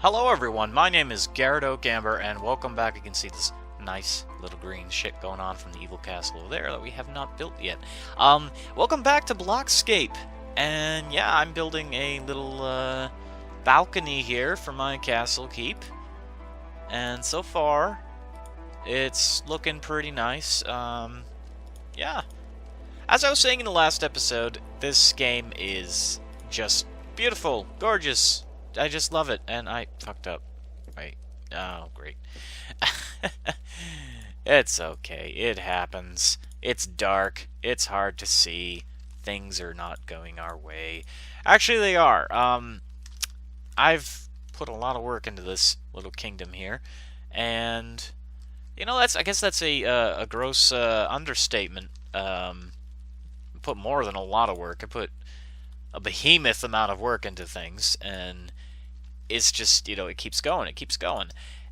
Hello everyone, my name is Garrett Oakgamber, and welcome back. You can see this nice little green shit going on from the evil castle over there that we have not built yet. Welcome back to Blockscape, and yeah, I'm building a little balcony here for my castle keep, and so far, it's looking pretty nice. Yeah. As I was saying in the last episode, this game is just beautiful, gorgeous. I just love it, and I fucked up. Wait. Oh, great. It's okay. It happens. It's dark. It's hard to see. Things are not going our way. Actually, they are. I've put a lot of work into this little kingdom here, and you know, I guess that's a gross understatement. Put more than a lot of work. I put a behemoth amount of work into things, and it's just, you know, it keeps going,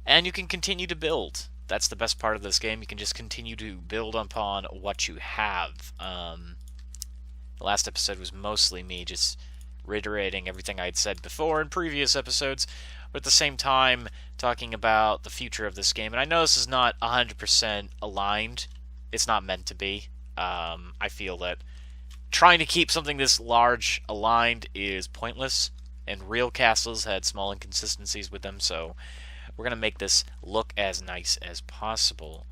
and you can continue to build. That's the best part of this game. You can just continue to build upon what you have. The last episode was mostly me just reiterating everything I'd said before in previous episodes, but at the same time talking about the future of this game. And I know this is not 100% aligned. It's not meant to be. I feel that trying to keep something this large aligned is pointless, and real castles had small inconsistencies with them, so we're going to make this look as nice as possible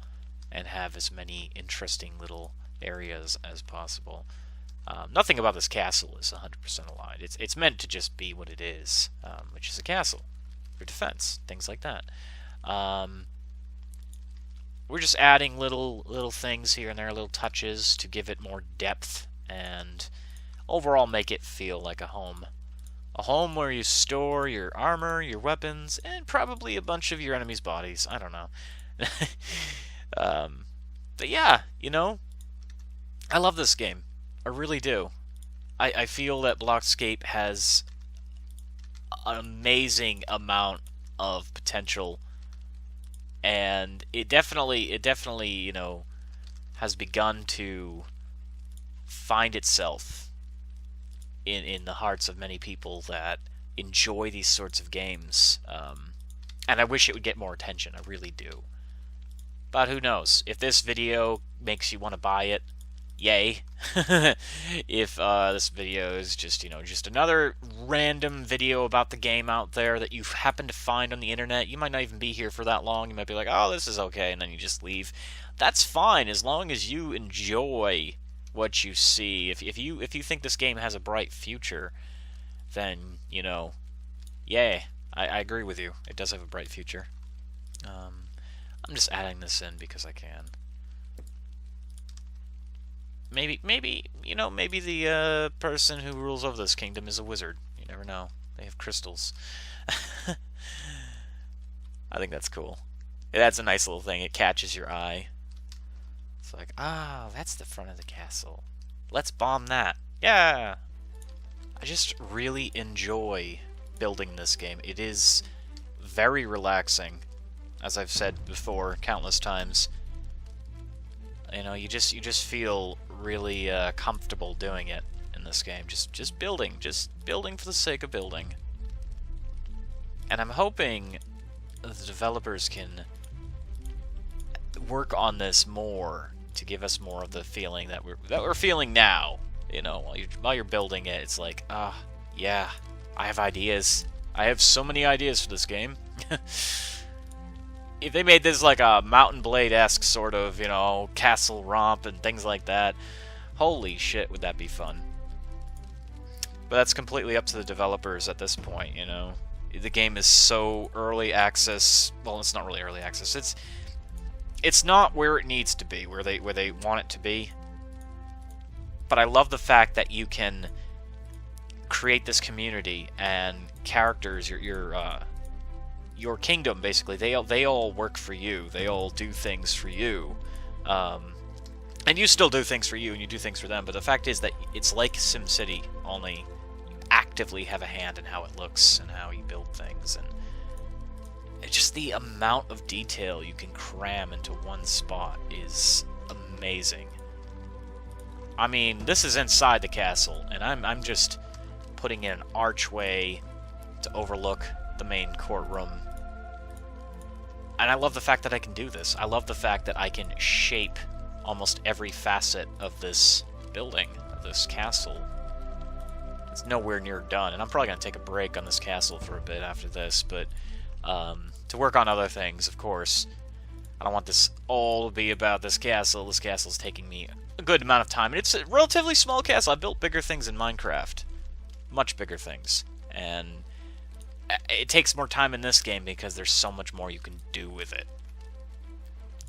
and have as many interesting little areas as possible. Nothing about this castle is 100% aligned. It's meant to just be what it is, which is a castle for defense, things like that. We're just adding little things here and there, little touches to give it more depth and overall make it feel like a home. A home where you store your armor, your weapons, and probably a bunch of your enemies' bodies. I don't know. But yeah, you know, I love this game. I really do. I feel that Blockscape has an amazing amount of potential, and it definitely, you know, has begun to find itself in the hearts of many people that enjoy these sorts of games. And I wish it would get more attention. I really do. But who knows? If this video makes you want to buy it, yay. If this video is just, you know, just another random video about the game out there that you happen to find on the internet, you might not even be here for that long. You might be like, oh, this is okay, and then you just leave. That's fine, as long as you enjoy what you see. If you think this game has a bright future, then, you know, yeah, I agree with you. It does have a bright future. I'm just adding this in because I can. Maybe you know, maybe the person who rules over this kingdom is a wizard. You never know. They have crystals. I think that's cool. It adds a nice little thing. It catches your eye. It's like, ah, that's the front of the castle. Let's bomb that. Yeah! I just really enjoy building this game. It is very relaxing, as I've said before countless times. You know, you just feel really comfortable doing it in this game. Just building for the sake of building. And I'm hoping the developers can work on this more to give us more of the feeling that we're feeling now. You know, while you're building it, it's like, yeah, I have ideas. I have so many ideas for this game. If they made this like a Mountain Blade-esque sort of, you know, castle romp and things like that, holy shit, would that be fun. But that's completely up to the developers at this point, you know. The game is so early access. Well, it's not really early access. It's not where it needs to be, where they want it to be. But I love the fact that you can create this community and characters, your kingdom, basically. They all work for you. They all do things for you. And you still do things for you, and you do things for them. But the fact is that it's like SimCity, only you actively have a hand in how it looks and how you build things. And it's just the amount of detail you can cram into one spot is amazing. I mean, this is inside the castle, and I'm just putting in an archway to overlook the main courtroom. And I love the fact that I can do this. I love the fact that I can shape almost every facet of this building, of this castle. It's nowhere near done, and I'm probably going to take a break on this castle for a bit after this, but to work on other things, of course. I don't want this all to be about this castle. This castle's taking me a good amount of time, and it's a relatively small castle. I built bigger things in Minecraft. Much bigger things. And it takes more time in this game because there's so much more you can do with it.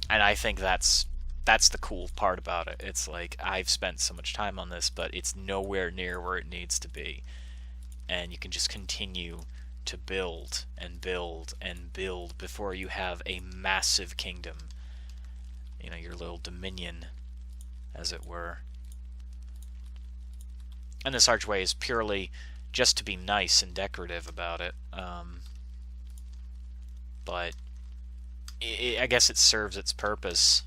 And I think that's the cool part about it. It's like, I've spent so much time on this, but it's nowhere near where it needs to be. And you can just continue to build and build and build before you have a massive kingdom. You know, your little dominion, as it were. And this archway is purely just to be nice and decorative about it. But I guess it serves its purpose.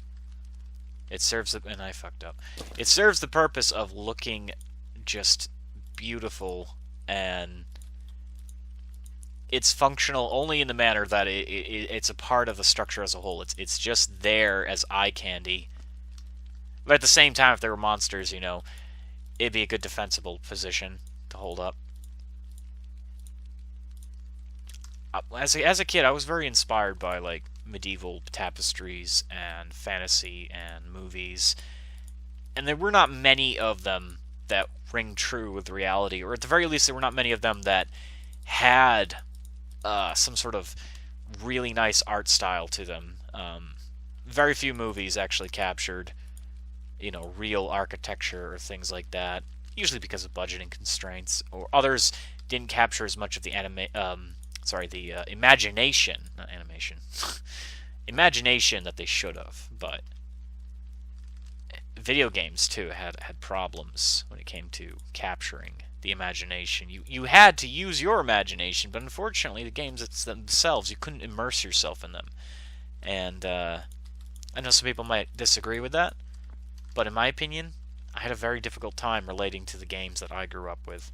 It serves the, and I fucked up. It serves the purpose of looking just beautiful, and it's functional only in the manner that it's a part of the structure as a whole. It's just there as eye candy. But at the same time, if there were monsters, you know, it'd be a good defensible position to hold up. As a kid, I was very inspired by, like, medieval tapestries and fantasy and movies, and there were not many of them that ring true with reality, or at the very least there were not many of them that had some sort of really nice art style to them. Very few movies actually captured, you know, real architecture or things like that, usually because of budgeting constraints, or others didn't capture as much of the imagination, not animation, imagination that they should have. But video games too had problems when it came to capturing the imagination. You had to use your imagination, but unfortunately the games themselves, you couldn't immerse yourself in them. And I know some people might disagree with that, but in my opinion, I had a very difficult time relating to the games that I grew up with.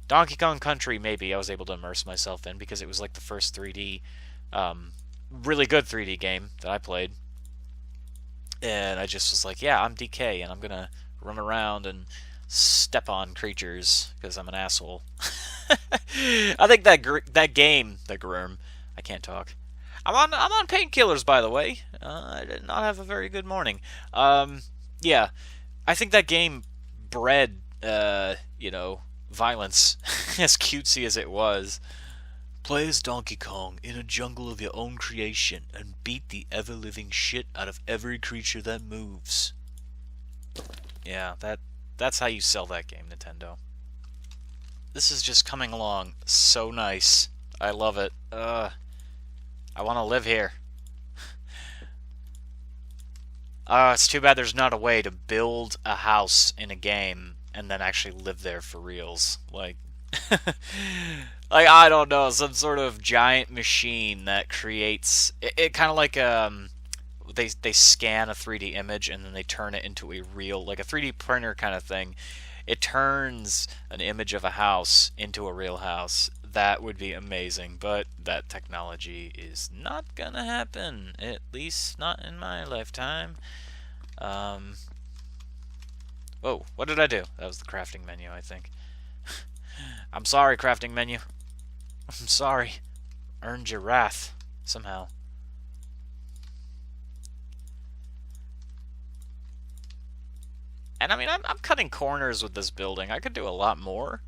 Donkey Kong Country, maybe I was able to immerse myself in because it was like the first 3D, really good 3D game that I played. And I just was like, yeah, I'm DK, and I'm gonna run around and step on creatures because I'm an asshole. I think that game, the Gurm, I can't talk. I'm on painkillers, by the way. I did not have a very good morning. Yeah, I think that game bred, you know, violence, as cutesy as it was. Play as Donkey Kong in a jungle of your own creation and beat the ever-living shit out of every creature that moves. Yeah, that's how you sell that game, Nintendo. This is just coming along so nice. I love it. I want to live here. It's too bad there's not a way to build a house in a game and then actually live there for reals. Like, like, I don't know, some sort of giant machine that creates it kind of like they scan a 3D image and then they turn it into a real, like a 3D printer kind of thing. It turns an image of a house into a real house. That would be amazing, but that technology is not gonna happen, at least not in my lifetime. Whoa, what did I do? That was the crafting menu, I think. I'm sorry, crafting menu. I'm sorry. Earned your wrath, somehow. And I mean, I'm cutting corners with this building. I could do a lot more.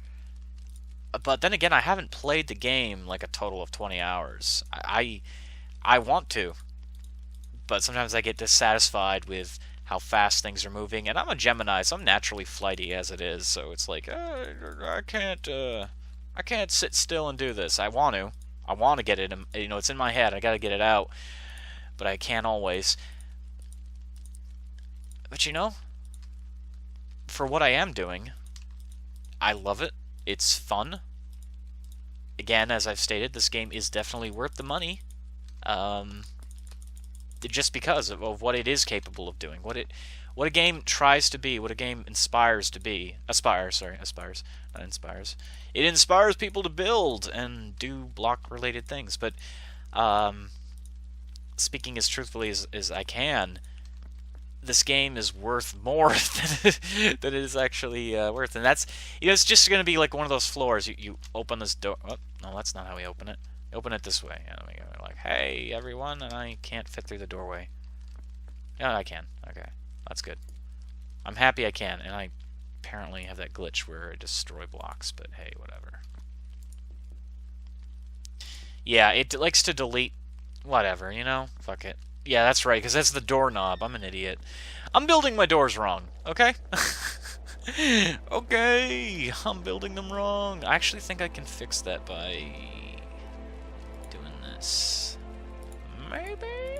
But then again, I haven't played the game like a total of 20 hours. I want to. But sometimes I get dissatisfied with how fast things are moving. And I'm a Gemini, so I'm naturally flighty as it is. So it's like, I can't sit still and do this. I want to. I want to get it, you know, it's in my head. I got to get it out. But I can't always. But you know, for what I am doing, I love it. It's fun. Again, as I've stated, this game is definitely worth the money. Just because of what it is capable of doing, what a game tries to be, what a game inspires to be. Aspires, not inspires. It inspires people to build and do block-related things. But speaking as truthfully as I can, this game is worth more than it is actually worth. And that's, it's just going to be like one of those floors. You open this door. Oh, no, that's not how we open it. Open it this way. And we go like, hey, everyone, and I can't fit through the doorway. Yeah, I can. Okay, that's good. I'm happy I can, and I apparently have that glitch where I destroy blocks, but hey, whatever. Yeah, it likes to delete whatever, Fuck it. Yeah, that's right, because that's the doorknob. I'm an idiot. I'm building my doors wrong, okay? Okay, I'm building them wrong. I actually think I can fix that by doing this. Maybe?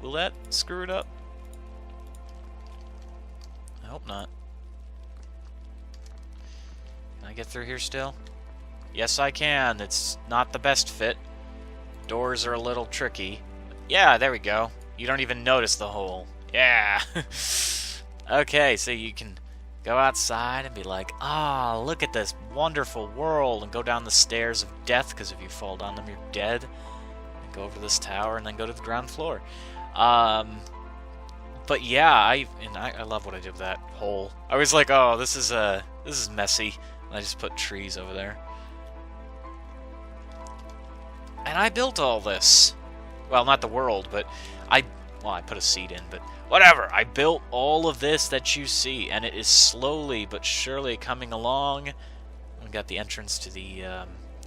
Will that screw it up? I hope not. Can I get through here still? Yes, I can. It's not the best fit. Doors are a little tricky. Yeah, there we go. You don't even notice the hole. Yeah. Okay, so you can go outside and be like, ah, look at this wonderful world, and go down the stairs of death, because if you fall down them, you're dead. And go over to this tower, and then go to the ground floor. But yeah, I love what I did with that hole. I was like, oh, this is messy. And I just put trees over there. And I built all this. Well, not the world, but I put a seed in, but whatever. I built all of this that you see, and it is slowly but surely coming along. We got the entrance to the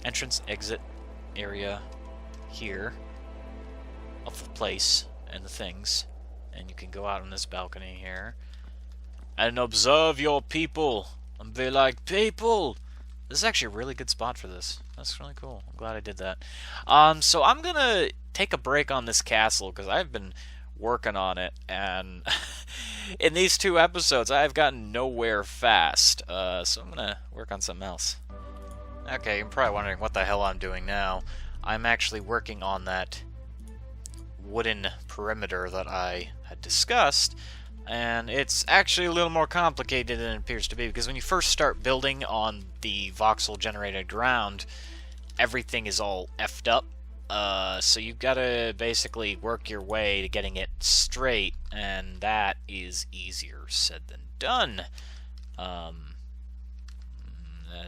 entrance-exit area here of the place and the things. And you can go out on this balcony here and observe your people and be like, people! This is actually a really good spot for this. That's really cool. I'm glad I did that. So I'm going to take a break on this castle because I've been working on it, and in these 2 episodes I've gotten nowhere fast. So I'm going to work on something else. Okay, you're probably wondering what the hell I'm doing now. I'm actually working on that wooden perimeter that I had discussed, and it's actually a little more complicated than it appears to be, because when you first start building on the voxel generated ground, everything is all effed up, so you've got to basically work your way to getting it straight, and that is easier said than done. That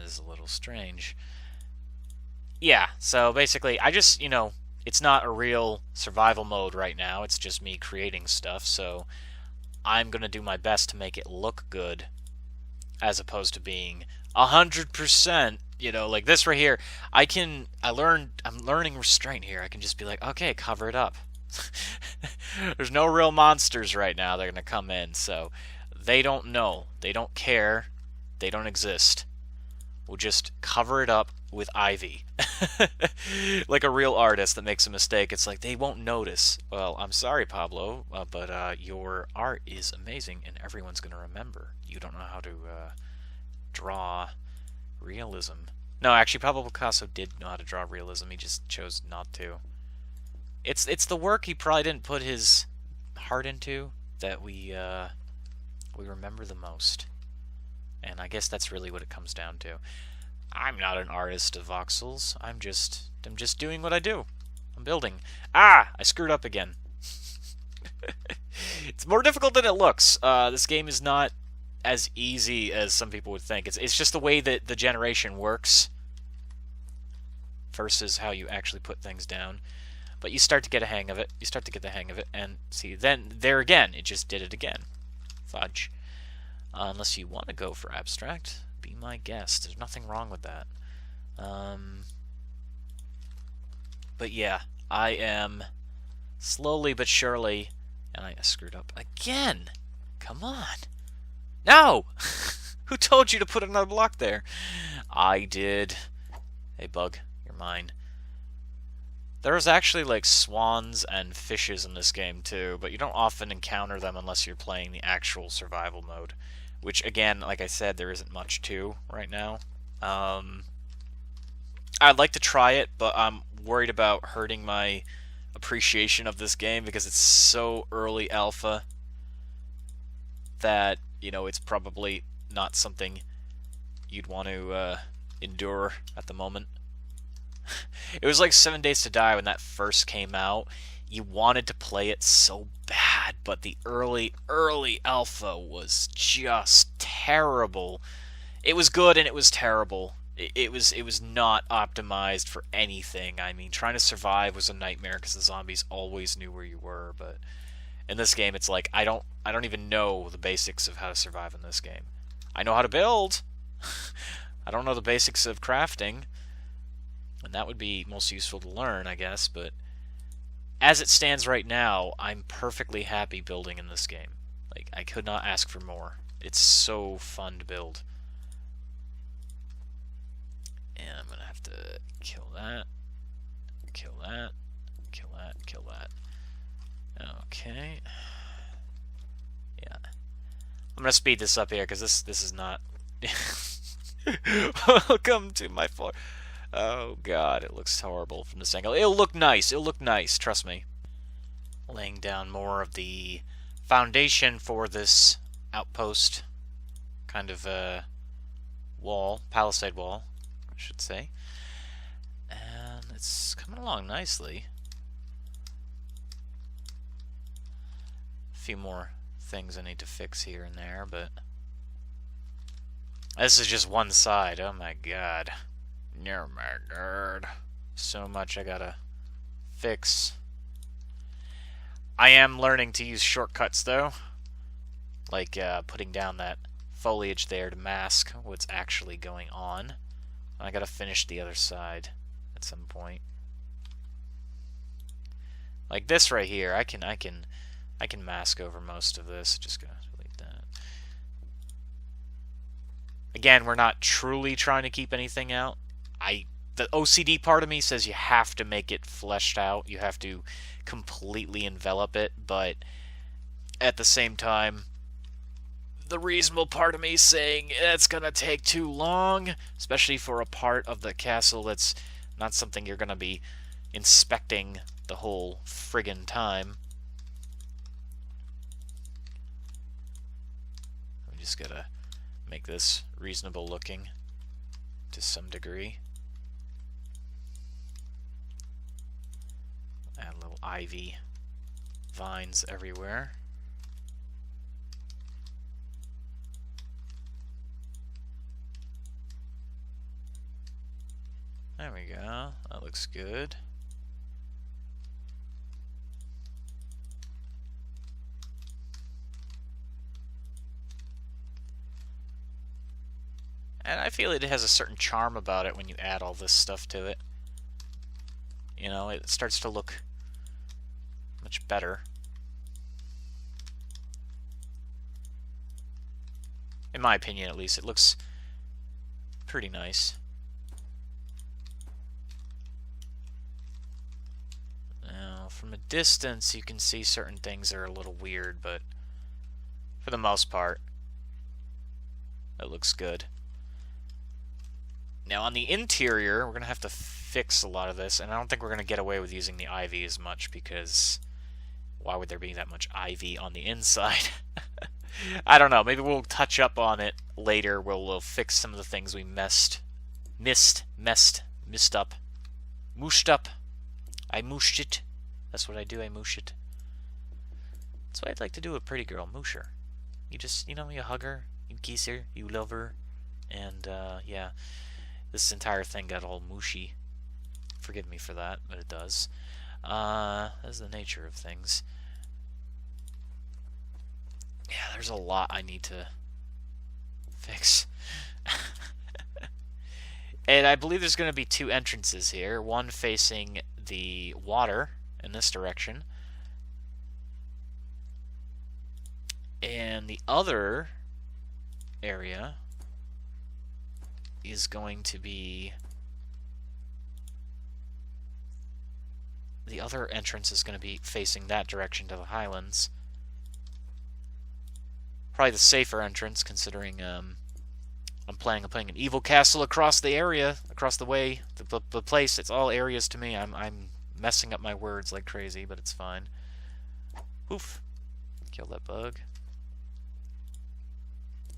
is a little strange. Yeah, so basically I just, it's not a real survival mode right now, it's just me creating stuff, so I'm going to do my best to make it look good, as opposed to being 100%, like this right here. I'm learning restraint here. I can just be like, okay, cover it up. There's no real monsters right now that are going to come in, so they don't know, they don't care, they don't exist. We'll just cover it up with ivy. Like a real artist that makes a mistake, it's like, they won't notice. Well, I'm sorry, Pablo, but your art is amazing, and everyone's going to remember. You don't know how to draw realism. No, actually, Pablo Picasso did know how to draw realism, he just chose not to. It's the work he probably didn't put his heart into that we remember the most. And I guess that's really what it comes down to. I'm not an artist of voxels. I'm just doing what I do. I'm building. Ah! I screwed up again. It's more difficult than it looks. This game is not as easy as some people would think. It's just the way that the generation works versus how you actually put things down. But you start to get a hang of it. You start to get the hang of it, and see, then there again, it just did it again. Fudge. Unless you want to go for abstract, be my guest. There's nothing wrong with that. But yeah, I am slowly but surely, and I screwed up again. Come on. No! Who told you to put another block there? I did. Hey, bug, you're mine. There's actually like swans and fishes in this game too, but you don't often encounter them unless you're playing the actual survival mode. Which, again, like I said, there isn't much to right now. I'd like to try it, but I'm worried about hurting my appreciation of this game because it's so early alpha. that, you know, it's probably not something you'd want to endure at the moment. It was like 7 Days to Die when that first came out. You wanted to play it so bad, but the early alpha was just terrible. It was good and it was terrible. It was not optimized for anything. I mean, trying to survive was a nightmare because the zombies always knew where you were. But in this game, it's like I don't even know the basics of how to survive in this game. I know how to build. I don't know the basics of crafting, and that would be most useful to learn, I guess. But as it stands right now, I'm perfectly happy building in this game. Like, I could not ask for more. It's so fun to build. And I'm going to have to kill that, kill that, kill that, kill that. Okay. Yeah. I'm going to speed this up here because this is not... Welcome to my floor. Oh god, it looks horrible from this angle. It'll look nice. It'll look nice, trust me. Laying down more of the foundation for this outpost kind of wall, palisade wall, I should say. And it's coming along nicely. A few more things I need to fix here and there, but this is just one side. Oh my god. Oh my god. So much I gotta fix. I am learning to use shortcuts though. Like putting down that foliage there to mask what's actually going on. I gotta finish the other side at some point. Like this right here, I can mask over most of this. Just gonna delete that. Again, we're not truly trying to keep anything out. The OCD part of me says you have to make it fleshed out. You have to completely envelop it, but at the same time, the reasonable part of me is saying it's gonna take too long, especially for a part of the castle that's not something you're gonna be inspecting the whole friggin' time. We just gotta make this reasonable looking to some degree. Add little ivy vines everywhere. There we go. That looks good. And I feel it has a certain charm about it when you add all this stuff to it. You know, it starts to look much better. In my opinion, at least, it looks pretty nice. Now, from a distance, you can see certain things are a little weird, but for the most part, it looks good. Now, on the interior, we're going to have to fix a lot of this, and I don't think we're going to get away with using the ivy as much, because why would there be that much ivy on the inside? I don't know. Maybe we'll touch up on it later. We'll fix some of the things we messed up. Mooshed up. I mooshed it. That's what I do. I moosh it. That's what I'd like to do with a pretty girl. Moosh her. You just, you know, you hug her, you kiss her, you love her, and, yeah. This entire thing got all mushy. Forgive me for that, but it does. That's the nature of things. Yeah, there's a lot I need to fix. And I believe there's going to be two entrances here. One facing the water in this direction. And the other area is going to be... The other entrance is going to be facing that direction to the highlands. Probably the safer entrance, considering I'm planning on putting an evil castle across the area, across the way, the place. It's all areas to me. I'm messing up my words like crazy, but it's fine. Oof. Kill that bug.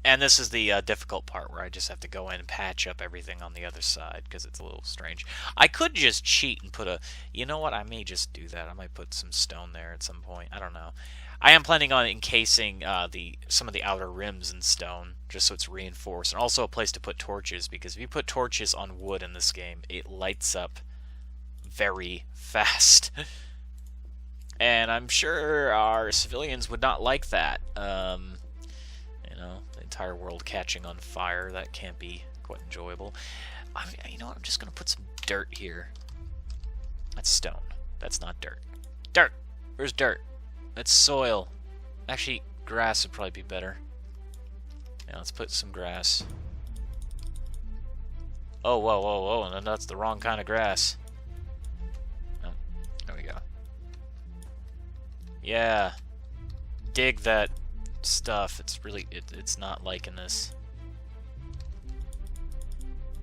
And this is the difficult part where I just have to go in and patch up everything on the other side because it's a little strange. I could just cheat and put a... You know what? I may just do that. I might put some stone there at some point. I don't know. I am planning on encasing some of the outer rims in stone just so it's reinforced. And also a place to put torches, because if you put torches on wood in this game, it lights up very fast. And I'm sure our civilians would not like that. You know, the entire world catching on fire, that can't be quite enjoyable. You know what, I'm just going to put some dirt here. That's stone. That's not dirt. Dirt! Where's dirt? That's soil. Actually, grass would probably be better. Yeah, let's put some grass. Oh, whoa, whoa, whoa, and that's the wrong kind of grass. Oh, there we go. Yeah. Dig that stuff. It's really, it's not liking this.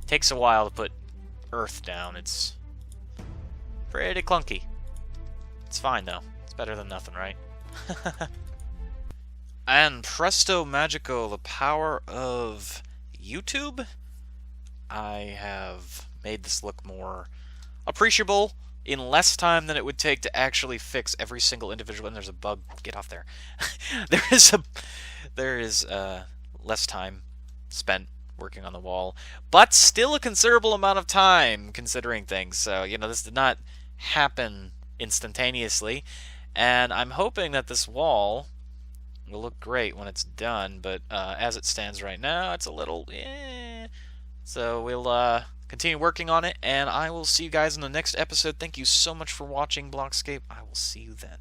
Takes a while to put earth down. It's pretty clunky. It's fine, though. It's better than nothing, right? And presto magico, the power of YouTube. I have made this look more appreciable in less time than it would take to actually fix every single individual. And there's a bug. Get off there. there is less time spent working on the wall, but still a considerable amount of time considering things. So, you know, this did not happen instantaneously, and I'm hoping that this wall will look great when it's done, but as it stands right now, it's a little So we'll continue working on it, and I will see you guys in the next episode. Thank you so much for watching Blockscape. I will see you then.